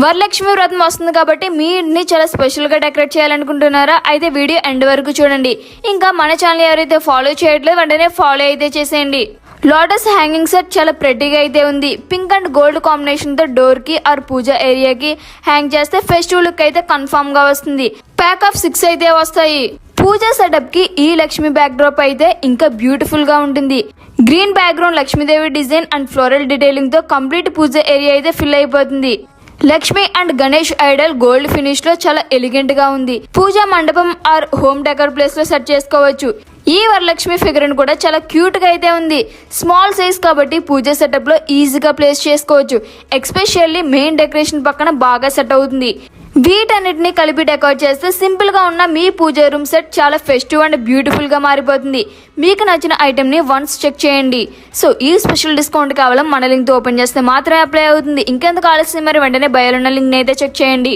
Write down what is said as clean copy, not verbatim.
వరలక్ష్మి వ్రతం వస్తుంది కాబట్టి మీ ఇంటిని చాలా స్పెషల్గా డెకరేట్ చేయాలనుకుంటున్నారా? అయితే వీడియో ఎండ్ వరకు చూడండి. ఇంకా మన ఛానల్ ఎవరైతే ఫాలో చేయట్లేదు వెంటనే ఫాలో అయితే చేసేయండి. లోటస్ హ్యాంగింగ్ సెట్ చాలా ప్రెట్టీగా అయితే ఉంది. పింక్ అండ్ గోల్డ్ కాంబినేషన్తో డోర్కి ఆర్ పూజ ఏరియాకి హ్యాంగ్ చేస్తే ఫెస్టివ్ లుక్ అయితే కన్ఫామ్గా వస్తుంది. ప్యాక్ ఆఫ్ 6 అయితే వస్తాయి. పూజ సెటప్ కి ఈ లక్ష్మి బ్యాక్ డ్రాప్ అయితే ఇంకా బ్యూటిఫుల్ గా ఉంటుంది. Green background Lakshmidevi design and floral detailing తో కంప్లీట్ పూజ ఏరియా అయితే ఫిల్ అయిపోతుంది. Lakshmi and Ganesh Idol gold finish లో చాలా ఎలిగెంట్ గా ఉంది. పూజా మండపం ఆర్ హోమ్ డెకర్ ప్లేస్ లో సెట్ చేసుకోవచ్చు. ఈ వరలక్ష్మి ఫిగర్ కూడా చాలా క్యూట్ గా అయితే ఉంది. స్మాల్ సైజ్ కాబట్టి పూజ సెటప్ లో ఈజీగా ప్లేస్ చేసుకోవచ్చు. ఎక్స్పెషల్లీ మెయిన్ డెకరేషన్ పక్కన బాగా సెట్ అవుతుంది. వీటన్నిటిని కలిపి డెకరేట్ చేస్తే సింపుల్ గా ఉన్న మీ పూజ రూమ్ సెట్ చాలా ఫెస్టివ్ అండ్ బ్యూటిఫుల్ గా మారిపోతుంది. మీకు నచ్చిన ఐటమ్ ని వన్స్ చెక్ చేయండి. సో ఈ స్పెషల్ డిస్కౌంట్ కేవలం మన లింక్ తో ఓపెన్ చేస్తే మాత్రమే అప్లై అవుతుంది. ఇంకెందుకు ఆలస్యం, మరి వెంటనే బయోలో ఉన్న లింక్ అయితే చెక్ చేయండి.